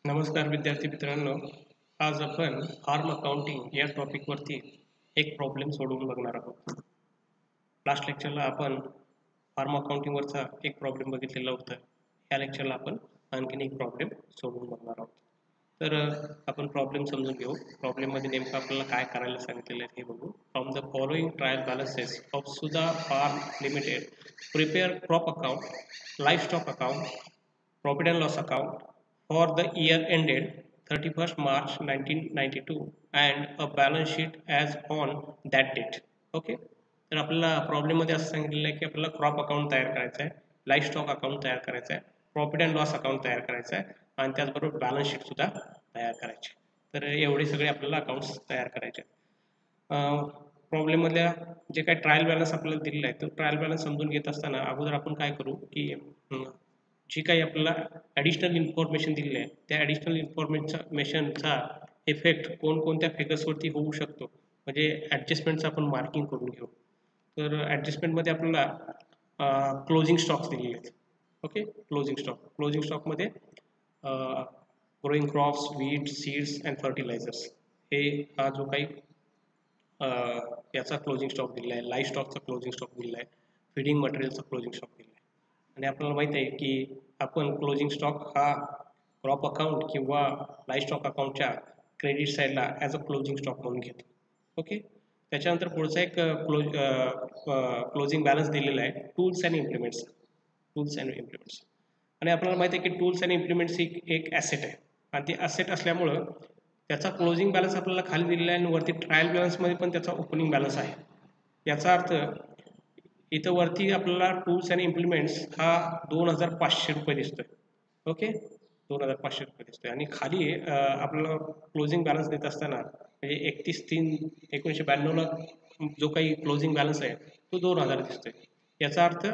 नमस्कार विद्यार्थी मित्रांनो. आज आपण फार्म अकाउंटिंग या टॉपिकवरती एक प्रॉब्लेम सोडवून बघणार आहोत. लास्ट लेक्चरला आपण फार्म अकाउंटिंगवरचा एक प्रॉब्लेम बघितलेला होता. या लेक्चरला आपण आणखीन एक प्रॉब्लेम सोडवून बघणार आहोत. तर आपण प्रॉब्लेम समजून घेऊ. प्रॉब्लेममध्ये नेमकं आपल्याला काय करायला सांगितलेलं आहे हे बघू. From the following trial balances of Sudha farm limited prepare crop account, livestock account, profit and loss account for the year ended 31st March 1992 and a balance sheet as on that date. Okay, तर आपल्याला प्रॉब्लेममध्ये असं सांगितलेलं आहे की आपल्याला crop account तयार करायचं आहे, लाईफ स्टॉक अकाउंट तयार करायचं आहे, प्रॉफिट अँड लॉस अकाउंट तयार करायचं आहे आणि त्याचबरोबर बॅलन्स शीट सुद्धा तयार करायची. तर एवढे सगळे आपल्याला अकाउंट्स तयार करायचे. प्रॉब्लेममधल्या जे काही ट्रायल बॅलन्स आपल्याला दिलेला आहे तो ट्रायल बॅलन्स समजून घेत असताना अगोदर आपण काय करू की जी काही आपल्याला ॲडिशनल इन्फॉर्मेशन दिलेली आहे त्या ॲडिशनल इन्फॉर्मेशनचा इफेक्ट कोणकोणत्या फिगर्सवरती होऊ शकतो म्हणजे ॲडजस्टमेंटचं आपण मार्किंग करून घेऊ. तर ॲडजस्टमेंटमध्ये आपल्याला क्लोजिंग स्टॉक्स दिलेले आहेत. ओके, क्लोजिंग स्टॉकमध्ये growing crops, wheat, seeds and fertilizers हे हा जो काही याचा क्लोजिंग स्टॉक दिलेला आहे, लाईव्ह स्टॉकचा क्लोजिंग स्टॉक दिलेला आहे, फीडिंग मटेरियलचा क्लोजिंग स्टॉक दिलेला आहे. आणि आपल्याला माहिती आहे की आपण क्लोजिंग स्टॉक हा क्रॉप अकाउंट किंवा लाईव्ह स्टॉक अकाउंटच्या क्रेडिट साईडला ॲज अ क्लोजिंग स्टॉक म्हणून घेतो. ओके, त्याच्यानंतर पुढचा एक क्लोजिंग बॅलन्स दिलेला आहे टूल्स अँड इम्प्लिमेंट्स. आणि आपल्याला माहिती आहे की टूल्स अँड इम्प्लिमेंट्स ही एक ॲसेट आहे आणि ती ॲसेट असल्यामुळं त्याचा क्लोजिंग बॅलन्स आपल्याला खाली दिलेला आहे आणि वरती ट्रायल बॅलन्समध्ये पण त्याचा ओपनिंग बॅलन्स आहे. याचा अर्थ इथं वरती आपल्याला टूल्स अँड इम्प्लिमेंट्स हा 2500 रुपये दिसतोय. ओके, 2500 रुपये दिसतोय आणि खाली आपल्याला क्लोजिंग बॅलन्स देत असताना म्हणजे 31/3/1992ला जो काही क्लोजिंग बॅलन्स आहे तो 2000 दिसतोय. याचा अर्थ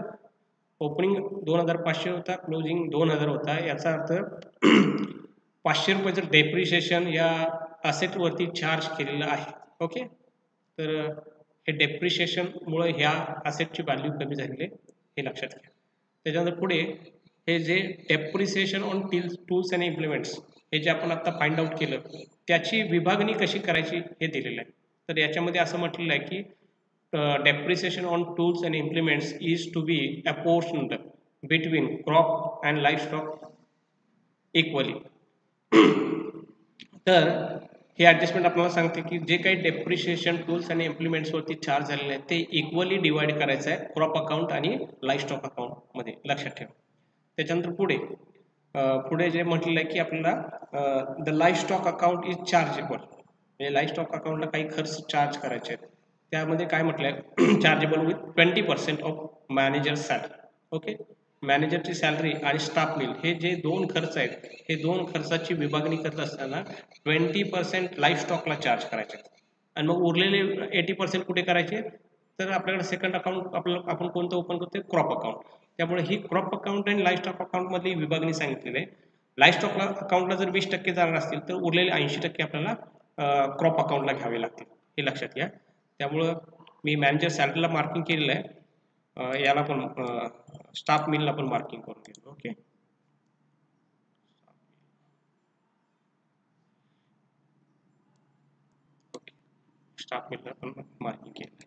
ओपनिंग 2500 होता, क्लोजिंग 2000 होता. याचा अर्थ 500 रुपयाचं डेप्रिशिएशन या असेटवरती चार्ज केलेलं आहे. ओके, तर हे डेप्रिशिएशनमुळे ह्या असेटची व्हॅल्यू कमी झालेली आहे हे लक्षात घ्या. त्याच्यानंतर पुढे हे जे depreciation on tools and implements हे जे आपण आता फाइंड आउट केलं त्याची विभागणी कशी करायची हे दिलेलं आहे. तर याच्यामध्ये असं म्हटलेलं आहे की depreciation on tools and implements is to be apportioned between crop and life stock equally. तर हे ॲडजस्टमेंट आपल्याला सांगते की जे काही डेप्रिशिएशन टूल्स आणि इम्प्लिमेंट्सवरती चार्ज झालेले आहेत ते इक्वली डिवाइड करायचं आहे क्रॉप अकाउंट आणि लाईफ स्टॉक अकाउंटमध्ये, लक्षात ठेवा. त्याच्यानंतर पुढे जे म्हटलेलं आहे की आपल्याला the life stock account is chargeable, म्हणजे लाईफ स्टॉक अकाउंटला काही खर्च चार्ज करायचे आहेत. त्यामध्ये काय म्हटलं आहे chargeable with 20% of manager salary. Okay, मॅनेजरची सॅलरी आणि स्टाफ मिल हे जे दोन खर्च आहेत हे दोन खर्चाची विभागणी करत असताना 20% लाईफ स्टॉकला चार्ज करायचे आणि मग उरलेले 80% कुठे करायचे. तर आपल्याकडे सेकंड अकाउंट आपण कोणतं ओपन करतो, क्रॉप अकाउंट. त्यामुळे ही क्रॉप अकाउंट आणि लाईफ स्टॉक अकाउंटमधली विभागणी सांगितलेली आहे. लाईफ स्टॉक अकाउंटला जर 20% जाणार असतील तर उरलेले 80% आपल्याला क्रॉप अकाउंटला घ्यावे लागतील हे लक्षात घ्या. त्यामुळं मी मॅनेजर सॅलरीला मार्किंग केलेलं आहे, याला पण स्टाफ मिलला पण मार्किंग करून घेतो. ओके, स्टाफ मिलला पण मार्किंग केलं.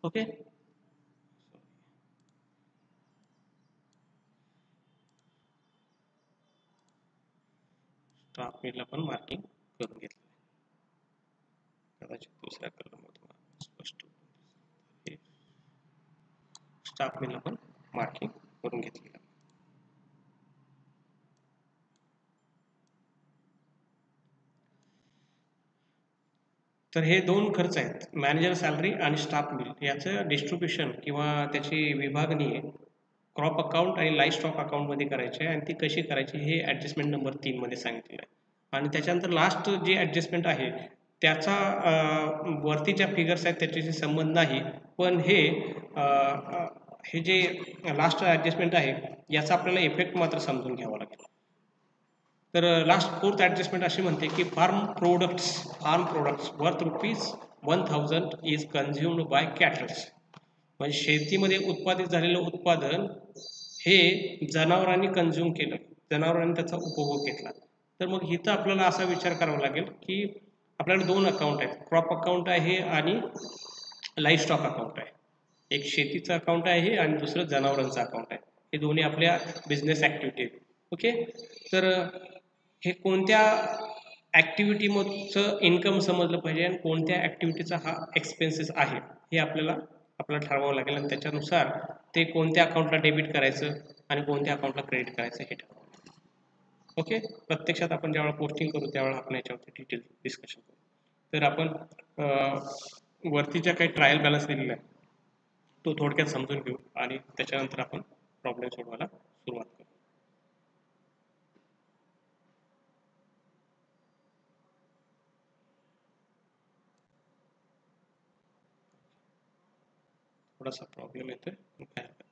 ओके, स्टाफ मिलला पण मार्किंग करून घेतलं. कदाचित दुसऱ्या कलरमध्ये तुम्हाला स्पष्ट स्टाफ मिलला पण मार्किंग करून घेतलेलं. तर हे दोन खर्च आहेत, मॅनेजर सॅलरी आणि स्टाफ मिल. याचं डिस्ट्रीब्युशन किंवा त्याची विभागणी क्रॉप अकाउंट आणि लाईफ स्टॉक अकाउंटमध्ये करायची आहे आणि ती कशी करायची हे ॲडजस्टमेंट नंबर 3 मध्ये सांगितलेलं आहे. आणि त्याच्यानंतर लास्ट जे ॲडजस्टमेंट आहे त्याचा वरतीच्या फिगर्स आहेत त्याच्याशी संबंध नाही, पण हे जे लास्ट ॲडजस्टमेंट आहे याचा आपल्याला इफेक्ट मात्र समजून घ्यावा लागेल. तर लास्ट फोर्थ ॲडजस्टमेंट अशी म्हणते की farm products worth ₹1000 is consumed by caterers. म्हणजे शेतीमध्ये उत्पादित झालेलं उत्पादन हे जनावरांनी कन्झ्युम केलं, जनावरांनी त्याचा उपभोग घेतला. तर मग इथं आपल्याला असा विचार करावा लागेल की आपल्याला दोन अकाउंट आहेत, क्रॉप अकाउंट आहे आणि लाईफ स्टॉक अकाउंट आहे. एक शेतीचं अकाउंट आहे आणि दुसरं जनावरांचं अकाउंट आहे. हे दोन्ही आपल्या बिझनेस ॲक्टिव्हिटी आहेत. ओके, तर हे कोणत्या ॲक्टिव्हिटीमधचं इन्कम समजलं पाहिजे आणि कोणत्या ॲक्टिव्हिटीचा हा एक्सपेन्सेस आहे हे आपल्याला ठरवावं लागेल आणि त्याच्यानुसार ते कोणत्या अकाउंटला डेबिट करायचं आणि कोणत्या अकाउंटला क्रेडिट करायचं हे ठरवावं. ओके, प्रत्यक्षात आपण ज्यावेळेला पोस्टिंग करू त्यावेळेला आपण याच्यावरती डिटेल डिस्कशन करू. तर आपण वरती ज्या काही ट्रायल बॅलन्स दिलेला आहे तो थोडक्यात समजून घेऊ आणि त्याच्यानंतर आपण प्रॉब्लेम सोडवायला सुरुवात करू. थोडासा प्रॉब्लेम येतोय, काय हरकत नाही.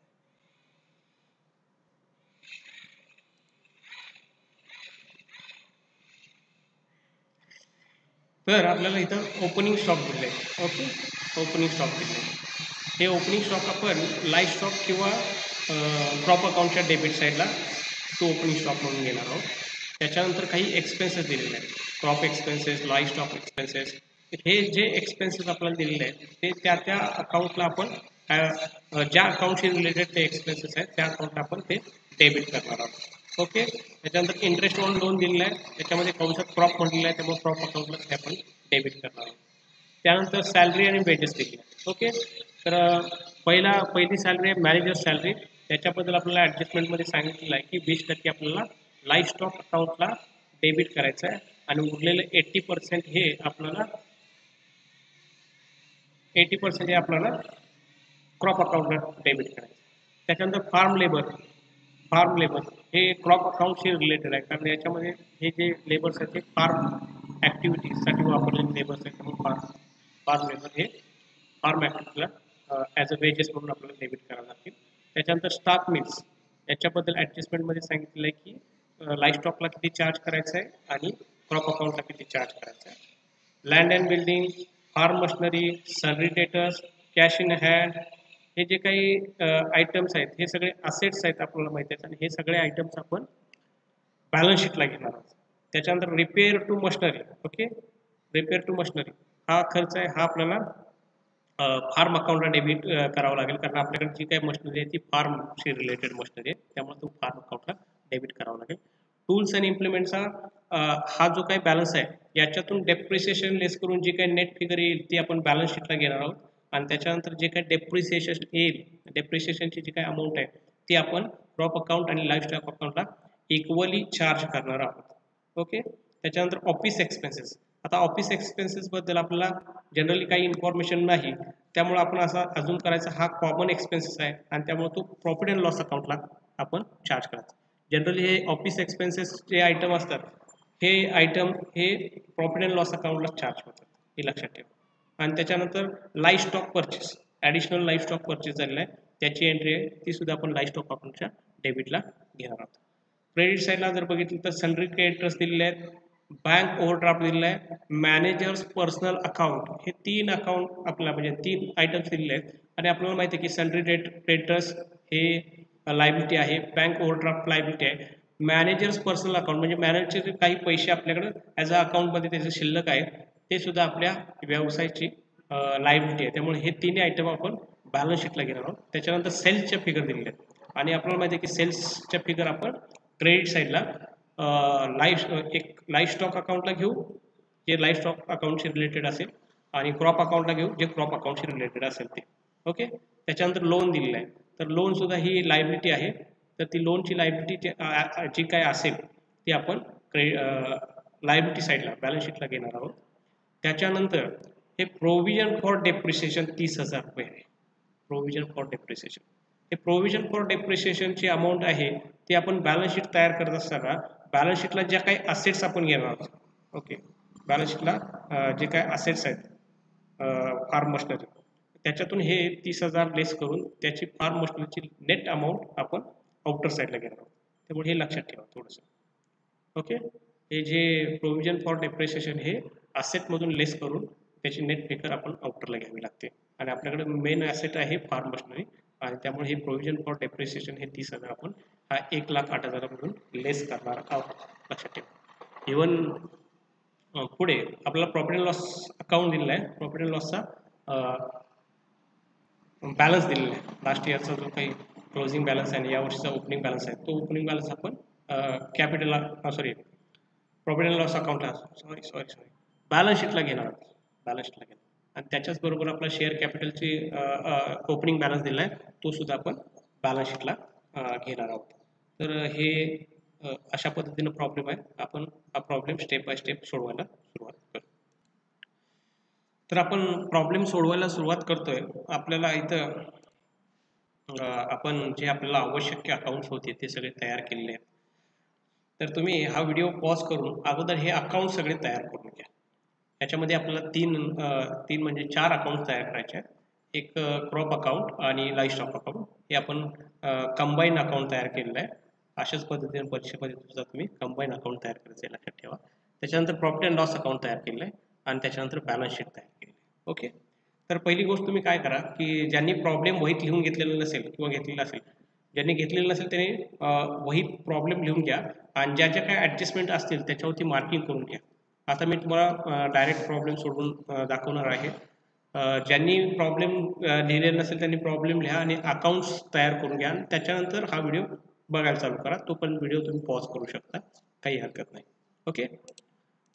तर आपल्याला इथं ओपनिंग स्टॉक दिले आहे. ओके, ओपनिंग स्टॉक दिले आहे. हे ओपनिंग स्टॉक आपण लाईफ स्टॉक किंवा क्रॉप अकाउंटच्या डेबिट साईडला तो ओपनिंग स्टॉक म्हणून घेणार आहोत. त्याच्यानंतर काही एक्सपेन्सेस दिलेले आहेत, crop expenses, life stock expenses. हे जे एक्सपेन्सेस आपल्याला दिलेले आहेत ते त्या अकाउंटला आपण ज्या अकाउंटशी रिलेटेड ते एक्सपेन्सेस आहेत त्या अकाउंटला आपण ते डेबिट करणार आहोत. ओके, त्याच्यानंतर इंटरेस्ट ऑन लोन दिलेलं आहे, त्याच्यामध्ये कंसात क्रॉप म्हटलेलं आहे, त्यामुळे क्रॉप अकाउंटला ते आपण डेबिट करणार आहोत. त्यानंतर सॅलरी आणि वेजेस दिली. ओके, तर पहिली सॅलरी आहे मॅनेजर सॅलरी. त्याच्याबद्दल आपल्याला ॲडजस्टमेंटमध्ये सांगितलेलं आहे की 20% आपल्याला लाईफ स्टॉक अकाउंटला डेबिट करायचं आहे आणि उरलेलं 80% हे आपल्याला क्रॉप अकाउंटला डेबिट करायचं. त्याच्यानंतर फार्म लेबर हे क्रॉप अकाउंटशी रिलेटेड आहे, कारण याच्यामध्ये हे जे लेबर्स आहेत ते फार्म ॲक्टिव्हिटीजसाठी वापरलेले लेबर्स आहेत, त्यामुळे फार्म लेबर हे फार्म ॲक्टिव्हिटीला ॲज अ वेजेस म्हणून आपल्याला डेबिट करावं लागतील. त्याच्यानंतर स्टाफ मिल्स याच्याबद्दल ॲडजस्टमेंटमध्ये सांगितलं आहे की लाईफ स्टॉकला किती चार्ज करायचं आहे आणि क्रॉप अकाउंटला किती चार्ज करायचं आहे. Land and building, farm machinery, sundry debtors, cash in hand, हे जे काही आयटम्स आहेत हे सगळे असेट्स आहेत आपल्याला माहिती आहेत आणि हे सगळे आयटम्स आपण बॅलन्स शीटला घेणार आहोत. त्याच्यानंतर repair to machinery. Okay, repair to machinery हा खर्च आहे, हा आपल्याला फार्म अकाउंटला डेबिट करावं लागेल, कारण आपल्याकडे जी काही मशिनरी आहे ती फार्मशी रिलेटेड मशिनरी आहे, त्यामुळे तो फार्म अकाउंटला डेबिट करावा लागेल. टूल्स अँड इम्प्लिमेंटचा हा जो काही बॅलन्स आहे याच्यातून डेप्रिसिएशन लेस करून जी काही नेट फिगर येईल ती आपण बॅलन्स शीटला घेणार आहोत आणि त्याच्यानंतर जे काही डेप्रिसिएशन येईल, डेप्रिसिएशनची जी काही अमाऊंट आहे ती आपण क्रॉप अकाउंट आणि लाईफ स्टॉक अकाउंटला इक्वली चार्ज करणार आहोत. ओके, त्याच्यानंतर ऑफिस एक्सपेन्सेस. आता ऑफिस एक्सपेन्सेसबद्दल आपल्याला जनरली काही इन्फॉर्मेशन नाही, त्यामुळे आपण असा अजून करायचा हा कॉमन एक्सपेन्सेस आहे आणि त्यामुळे तो प्रॉफिट अँड लॉस अकाउंटला आपण चार्ज करायचा. जनरली हे ऑफिस एक्सपेन्सेस जे आयटम असतात हे आयटम हे प्रॉफिट अँड लॉस अकाउंटला चार्ज होतात, हे लक्षात ठेवा. आणि त्याच्यानंतर life stock purchase, additional life stock purchase झालेला आहे त्याची एंट्री आहे ती सुद्धा आपण लाईफ स्टॉक अकाउंटच्या डेबिटला घेणार आहोत. क्रेडिट साईडला जर बघितलं तर सनरी क्रेडिटर्स दिलेले आहेत, बँक ओव्हरड्राफ्ट दिलेला आहे, मॅनेजर्स पर्सनल अकाउंट, हे 3 अकाउंट आपल्याला म्हणजे 3 आयटम्स दिलेले आहेत आणि आपल्याला माहिती आहे की सनरी क्रेडिटर्स हे लायबिलिटी आहे, बँक ओव्हरड्राफ्ट लायबिलिटी आहे, मॅनेजर्स पर्सनल अकाउंट म्हणजे मॅनेजरचे काही पैसे आपल्याकडे ॲज अ अकाउंटमध्ये त्याचे शिल्लक आहेत ते सुद्धा आपल्या व्यवसायाची लायबिलिटी आहे, त्यामुळे हे तिन्ही आयटम आपण बॅलन्स शीटला घेणार आहोत. त्याच्यानंतर सेल्सच्या फिगर दिलेल्या आहेत आणि आपल्याला माहिती आहे की सेल्सच्या फिगर आपण क्रेडिट साईडला एक लाईफ स्टॉक अकाउंटला घेऊ जे लाईफ स्टॉक अकाउंटशी रिलेटेड असेल आणि क्रॉप अकाउंटला घेऊ जे क्रॉप अकाउंटशी रिलेटेड असेल ते. ओके, त्याच्यानंतर लोन दिलेलं आहे, तर लोन सुद्धा ही लायबिलिटी आहे, तर ती लोनची लायबिलिटी जी काय असेल ती आपण लायबिलिटी साईडला बॅलन्स शीटला घेणार आहोत. त्याच्यानंतर हे प्रोव्हिजन फॉर डेप्रिसिएशन 30,000 रुपये आहे. प्रोव्हिजन फॉर डेप्रिसिएशन, हे प्रोव्हिजन फॉर डेप्रिसिएशनची अमाऊंट आहे ती आपण बॅलन्स शीट तयार करत असताना बॅलन्स शीटला ज्या काही असेट्स आपण घेणार आहोत, ओके, बॅलन्स शीटला जे काही असेट्स आहेत फार्म मशिनरी त्याच्यातून हे 30,000 लेस करून त्याची फार्म मशिनरीची नेट अमाऊंट आपण आउटर साईडला घेणार आहोत, त्यामुळे हे लक्षात ठेवा थोडंसं. ओके, हे जे प्रोव्हिजन फॉर डेप्रिसिएशन हे असेटमधून लेस करून त्याची नेट फेकर आपण आउटरला घ्यावी लागते. आणि आपल्याकडे मेन ॲसेट आहे फार्म मशिनरी, आणि त्यामुळे हे प्रोव्हिजन फॉर डेप्रिसिएशन हे 30,000 आपण हा 1,08,000 म्हणून लेस करणार आहोत, लक्षात ठेवा. इवन पुढे आपल्याला प्रॉफिट अँड लॉस अकाउंट दिलेला आहे. प्रॉफिट अँड लॉसचा बॅलन्स दिलेला आहे. लास्ट इयरचा जो काही क्लोजिंग बॅलन्स आहे आणि या वर्षीचा ओपनिंग बॅलन्स आहे, तो ओपनिंग बॅलन्स आपण कॅपिटल प्रॉफिट अँड लॉस अकाउंटला बॅलन्स शीटला घेणार आहोत. बॅलन्स शीटला घेणार आणि त्याच्याच बरोबर आपला शेअर कॅपिटलची ओपनिंग बॅलन्स दिला आहे, तो सुद्धा आपण बॅलन्स शीटला घेणार आहोत. तर हे अशा पद्धतीनं प्रॉब्लेम आहे. आपण हा प्रॉब्लेम स्टेप बाय स्टेप सोडवायला सुरुवात करू. तर आपण प्रॉब्लेम सोडवायला सुरुवात करतोय. आपल्याला इथं आपण जे आपल्याला आवश्यक अकाउंट्स होते ते सगळे तयार केलेले आहेत. तर तुम्ही हा व्हिडिओ पॉज करून अगोदर हे अकाउंट सगळे तयार करून घ्या. याच्यामध्ये आपल्याला तीन म्हणजे 4 अकाउंट तयार करायचे आहेत. एक क्रॉप अकाउंट आणि लाईफ स्टॉक अकाउंट, हे आपण कंबाईन अकाउंट तयार केलेलं आहे. अशाच पद्धतीने परीक्षेमध्ये सुद्धा तुम्ही कंबाईन अकाउंट तयार करायचं आहे, लक्षात ठेवा. त्याच्यानंतर प्रॉफिट अँड लॉस अकाउंट तयार केलेलं आहे आणि त्याच्यानंतर बॅलन्स शीट तयार केली आहे. ओके. तर पहिली गोष्ट तुम्ही काय करा की ज्यांनी प्रॉब्लेम वहीत लिहून घेतलेला नसेल किंवा घेतलेला असेल, ज्यांनी घेतलेलं नसेल त्यांनी वहीत प्रॉब्लेम लिहून घ्या आणि ज्या ज्या काही ॲडजस्टमेंट असतील त्याच्यावरती मार्किंग करून घ्या. आता मी तुम्हाला डायरेक्ट प्रॉब्लेम सोडून दाखवणार आहे. ज्यांनी प्रॉब्लेम लिहिलेला नसेल त्यांनी प्रॉब्लेम लिहा आणि अकाउंट्स तयार करून घ्या आणि त्याच्यानंतर हा व्हिडिओ बघायला चालू करा. तो पण व्हिडिओ तुम्ही पॉज करू शकता, काही हरकत नाही. ओके.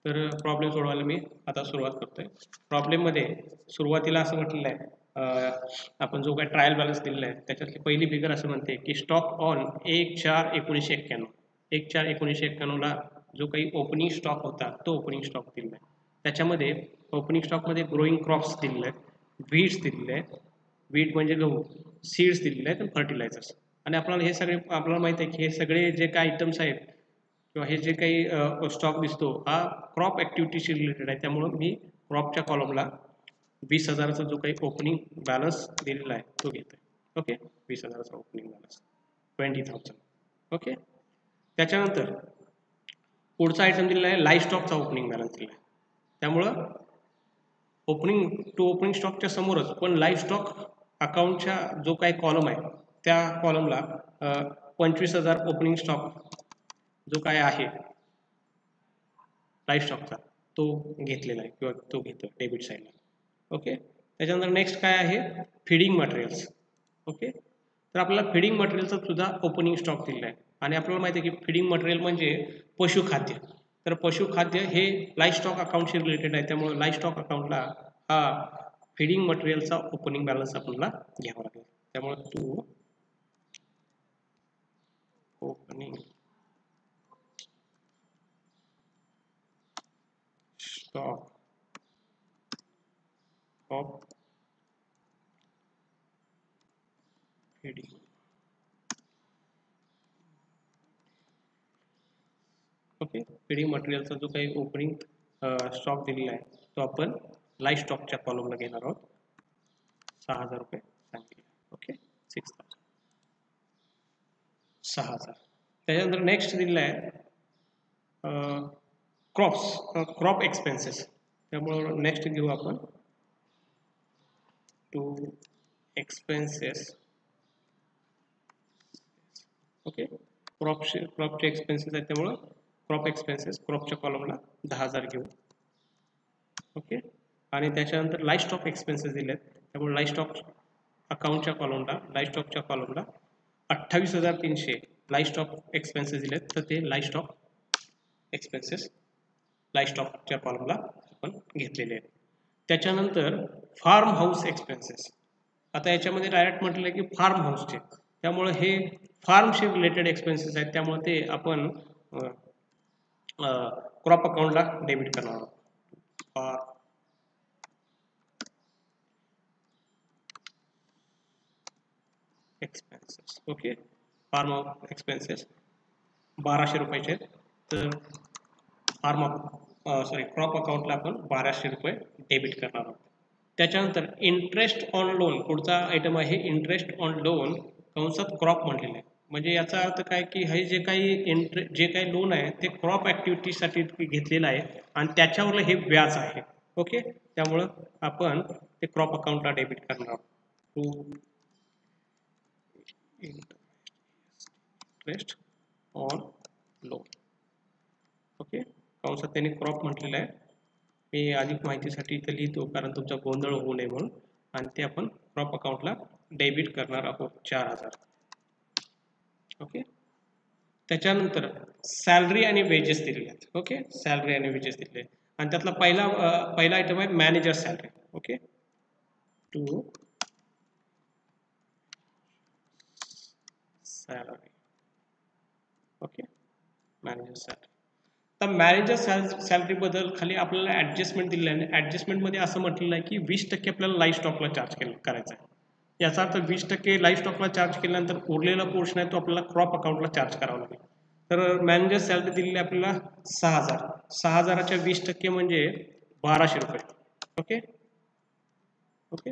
तर प्रॉब्लेम सोडवायला मी आता सुरुवात करतोय. प्रॉब्लेममध्ये सुरुवातीला असं म्हटलेलं आहे, आपण जो काही ट्रायल बॅलन्स दिलेला आहे त्याच्यातली पहिली फिगर असं म्हणते की स्टॉक ऑन 1/4/1991. 1/4/1991ला जो काही ओपनिंग स्टॉक होता तो ओपनिंग स्टॉक दिलेला आहे. त्याच्यामध्ये ओपनिंग स्टॉकमध्ये ग्रोईंग क्रॉप्स दिलेले आहेत, वीड्स दिलेले आहेत, वीट म्हणजे गहू, सीड्स दिलेले आहेत आणि फर्टिलायझर्स. आणि आपल्याला हे सगळे आपल्याला माहिती आहे की हे सगळे जे काही आयटम्स आहेत किंवा हे जे काही स्टॉक दिसतो हा क्रॉप ॲक्टिव्हिटीशी रिलेटेड आहे. त्यामुळं मी क्रॉपच्या कॉलमला 20,000चा जो काही ओपनिंग बॅलन्स दिलेला आहे तो घेतोय. ओके. 20,000चा ओपनिंग बॅलन्स, 20,000. ओके. त्याच्यानंतर पुढचा आयटम दिलेला आहे लाईफ स्टॉकचा ओपनिंग बॅलन्स दिला आहे. त्यामुळं ओपनिंग स्टॉकच्या समोरच पण लाईफ स्टॉक अकाउंटच्या जो काही कॉलम आहे त्या कॉलमला 25,000 ओपनिंग स्टॉक जो काय आहे लाईफ स्टॉकचा तो घेतलेला आहे किंवा तो घेतो डेबिट साईडला. ओके. त्याच्यानंतर नेक्स्ट काय आहे, फीडिंग मटेरियल्स. ओके. तर आपल्याला फीडिंग मटेरियलचा सुद्धा ओपनिंग स्टॉक दिलेला आहे आणि आपल्याला माहिती आहे की फीडिंग मटेरियल म्हणजे पशुखाद्य. तर पशुखाद्य हे लाईफ स्टॉक अकाउंटशी रिलेटेड आहे. त्यामुळे लाईफ स्टॉक अकाउंटला हा फीडिंग मटेरियलचा ओपनिंग बॅलन्स आपल्याला घ्यावा लागेल. त्यामुळे तू opening stock of feeding. Okay. Feeding मटेरियलचा जो काही ओपनिंग स्टॉक दिलेला आहे तो आपण लाईफ स्टॉकच्या कॉलमला घेणार आहोत. 6,000 रुपये सांगितले. ओके. 6,000, 6,000. त्याच्यानंतर नेक्स्ट दिलेला आहे क्रॉप एक्सपेन्सेस. त्यामुळं नेक्स्ट घेऊ आपण टू एक्सपेन्सेस. ओके. क्रॉपचे एक्सपेन्सेस आहेत त्यामुळं क्रॉप एक्सपेन्सेस क्रॉपच्या कॉलमला 10,000 घेऊ. ओके. आणि त्याच्यानंतर लाईफ स्टॉक एक्सपेन्सेस दिले आहेत त्यामुळे लाईफ स्टॉक अकाउंटच्या कॉलमला लाईफ स्टॉकच्या कॉलमला 28,300 लाईफ स्टॉक एक्सपेन्सेस दिले आहेत. तर ते लाईफ स्टॉक एक्सपेन्सेस लाईफ स्टॉकच्या कॉलमला आपण घेतलेले आहेत. त्याच्यानंतर फार्म हाऊस एक्सपेन्सेस. आता याच्यामध्ये डायरेक्ट म्हटलं आहे की फार्म हाऊसचे, त्यामुळे हे फार्मशी रिलेटेड एक्सपेन्सेस आहेत त्यामुळे ते आपण क्रॉप अकाउंटला डेबिट करणार आहोत. Farm expenses. Okay. Farm expenses 1,200 रुपयाचे आहेत. तर क्रॉप अकाउंटला आपण 1,200 रुपये डेबिट करणार आहोत. त्याच्यानंतर इंटरेस्ट ऑन लोन पुढचा आयटम आहे. इंटरेस्ट ऑन लोन कंसात क्रॉप म्हटलेलं आहे. म्हणजे याचा अर्थ काय की हे जे काही लोन आहे ते क्रॉप ॲक्टिव्हिटीसाठी घेतलेलं आहे आणि त्याच्यावरलं हे व्याज आहे. ओके. त्यामुळं आपण ते क्रॉप अकाउंटला डेबिट करणार आहोत. To interest on loan. Okay, कंसात त्यांनी क्रॉप म्हटलेलं आहे. मी अधिक माहितीसाठी इथं लिहितो कारण तुमचा गोंधळ होऊ नये म्हणून. आणि ते आपण क्रॉप अकाउंटला डेबिट करणार आहोत 4000. ओके, त्याच्यानंतर सॅलरी आणि वेजेस दिलेले आहेत. ओके, सॅलरी आणि वेजेस दिलेले आहेत आणि त्यातला पहिला आयटम आहे manager salary. Okay, to salary. Okay, manager salary. तर मॅनेजर सॅलरी बद्दल खाली आपल्याला ऍडजस्टमेंट दिलेलं आहे. ऍडजस्टमेंटमध्ये असं म्हटलेलं आहे की 20% आपल्याला लाईफ स्टॉकला चार्ज करायचा आहे. याचा अर्थ 20% लाईफ स्टॉकला चार्ज केल्यानंतर उरलेला पोर्शन आहे तो आपल्याला क्रॉप अकाउंटला चार्ज करावा लागेल. तर मॅनेजर सॅलरी दिलेली आपल्याला 6000. 6000च्या 20% म्हणजे 1200 रुपये. Okay okay,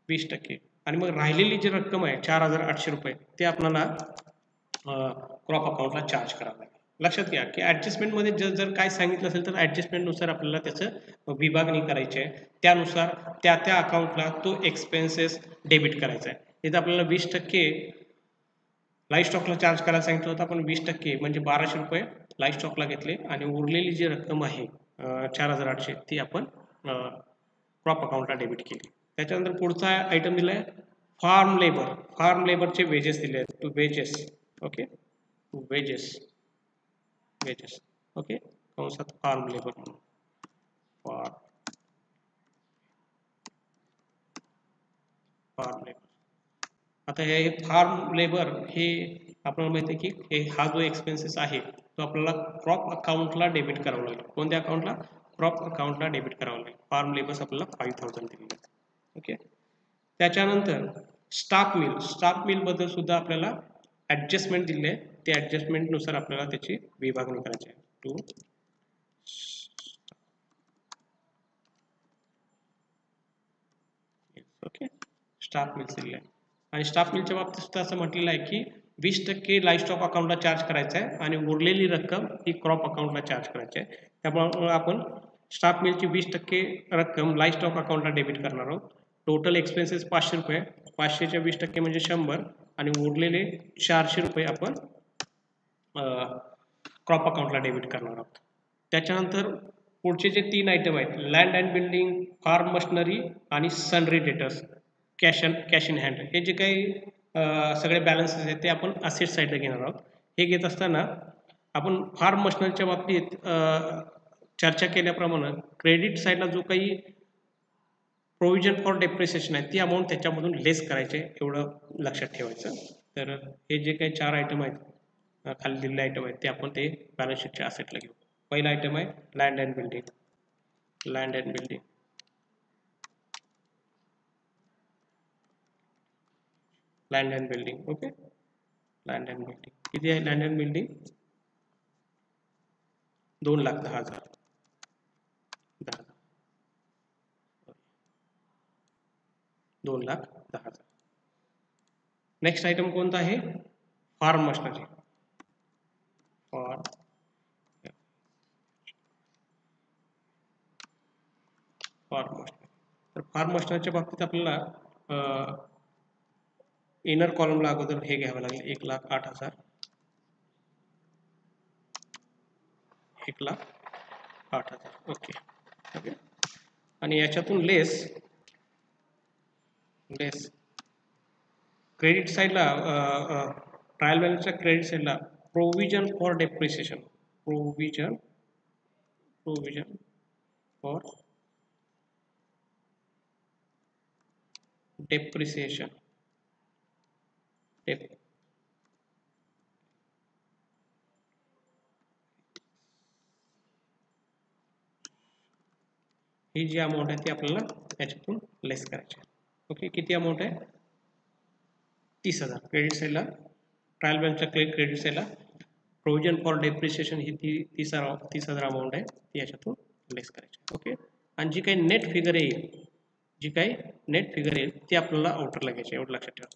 20%. आणि मग राहिलेली जी रक्कम आहे 4800 रुपये ते आपल्याला क्रॉप अकाउंटला चार्ज करावं लागेल. लक्षात घ्या की ऍडजस्टमेंटमध्ये जर काय सांगितलं असेल तर ऍडजस्टमेंटनुसार आपल्याला त्याचं विभागणी करायची आहे. त्यानुसार त्या अकाउंटला तो एक्सपेन्सेस डेबिट करायचा आहे. इथं आपल्याला 20% लाईफ स्टॉकला चार्ज करायला सांगितलं होतं. आपण 20% म्हणजे 1200 रुपये लाईफ स्टॉकला घेतले आणि उरलेली जी रक्कम आहे 4800 ती आपण क्रॉप अकाउंटला डेबिट केली. त्याच्यानंतर पुढचा आयटम दिलाय फार्म लेबर. फार्म लेबरचे वेजेस दिले आहेत. To wages. Okay, to wages. Wages. Okay, कंसात फार्म लेबर म्हणून फार्म लेबर. आता हे फार्म लेबर हे आपल्याला माहिती आहे की हा जो एक्सपेन्सेस आहे तो आपल्याला क्रॉप अकाउंटला डेबिट करावा लागेल. कोणत्या अकाउंटला? क्रॉप अकाउंटला डेबिट करावं लागेल. फार्म लेबर्स आपल्याला 5000 दिलेले. ओके, त्याच्यानंतर स्टाफ मिल. स्टाफ मिल बद्दल सुद्धा आपल्याला ऍडजस्टमेंट दिले आहे. ते ऍडजस्टमेंटनुसार आपल्याला त्याची विभागणी करायची आहे. टू ओके, स्टाफ मिल दिले आहे. आणि स्टाफ मिलच्या बाबतीत सुद्धा असं म्हटलेलं आहे की 20% लाईफ स्टॉक अकाउंटला चार्ज करायचा आहे आणि उरलेली रक्कम ही क्रॉप अकाउंटला चार्ज करायची आहे. त्यामुळे आपण स्टाफ मिलची 20% रक्कम लाईफ स्टॉक अकाउंटला डेबिट करणार आहोत. टोटल एक्सपेन्सेस 500 रुपये. 500च्या 20% म्हणजे 100 आणि उरलेले 400 रुपये आपण क्रॉप अकाउंटला डेबिट करणार आहोत. त्याच्यानंतर पुढचे जे 3 आयटम आहेत land and building, farm machinery आणि sundry debtors, cash in hand, हे जे काही सगळे बॅलन्सेस आहेत ते आपण असेट साईडला घेणार आहोत. हे घेत असताना आपण फार्म मशिनरीच्या बाबतीत चर्चा केल्याप्रमाणे क्रेडिट साईडला जो काही प्रोव्हिजन फॉर डेप्रिसिएशन आहे ती अमाऊंट त्याच्यामधून लेस करायचे, एवढं लक्षात ठेवायचं. तर हे जे काही 4 आयटम आहेत खाली दिलेले आयटम आहेत ते आपण ते बॅलन्स शीटच्या असेटला घेऊ. पहिला आयटम आहे land and building. Land and building, land and building. Okay, land and building किती आहे? Land and building 2,10,000. 2,10,000. Next item कोणता आहे? Farm machinery. Farm machinery. तर फार्म मशिनरीच्या बाबतीत आपल्याला इनर कॉलमला अगोदर हे घ्यावं लागेल 1,08,000. 1,08,000. ओके ओके, आणि याच्यातून लेस क्रेडिट साईडला ट्रायल बॅलन्सच्या क्रेडिट साईडला provision for depreciation. Provision for depreciation. ही जी अमाऊंट आहे ती आपल्याला याच्यातून लेस करायची आहे. ओके, किती अमाऊंट आहे? 30,000. क्रेडिट साईडला ट्रायल बॅलन्सच्या क्रेडिट साईडला provision for depreciation he 30,000 amount आहे ती याच्यातून लेस करायची. ओके, आणि जी काही नेट फिगर येईल ती आपल्याला आउटरला घ्यायची, एवढं लक्षात ठेवा.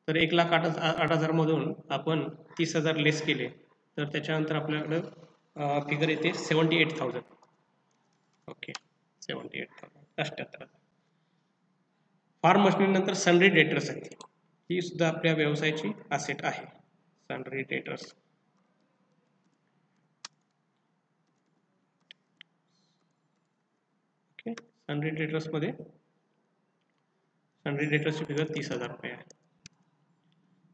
तर 1,08,000 मधून आपण 30,000 लेस केले तर त्याच्यानंतर आपल्याकडं फिगर येते 78,000. ओके, 78,78,000. फार्म मशिनरी नंतर सनरी डेटर्स आहेत, ही सुद्धा आपल्या व्यवसायाची असेट आहे. Sundry debtors okay. Sundry debtors मध्ये सनरी डेटर्सची फिगर 30,000 रुपये आहे.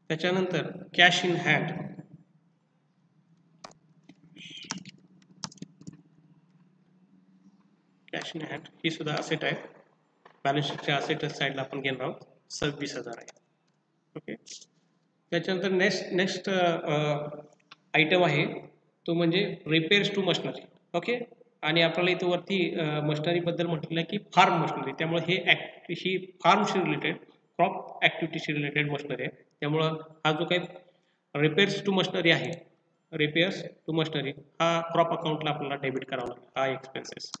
त्याच्यानंतर cash in hand, cash in hand ही सुद्धा असेट आहे. बॅलन्स शीटच्या असेट साईडला आपण घेणार आहोत, 26,000 आहे. ओके. त्याच्यानंतर नेक्स्ट आयटम आहे तो म्हणजे रिपेअर्स टू मशिनरी. ओके. आणि आपल्याला इथं वरती मशिनरी बद्दल म्हटलेलं आहे की फार्म मशिनरी, त्यामुळे ही फार्मशी रिलेटेड, क्रॉप ऍक्टिव्हिटीशी रिलेटेड मशिनरी आहे. त्यामुळं हा जो काही रिपेअर्स टू मशिनरी आहे, रिपेअर्स टू मशिनरी हा क्रॉप अकाउंटला आपल्याला डेबिट करावा लागेल, हा एक्सपेन्सेस.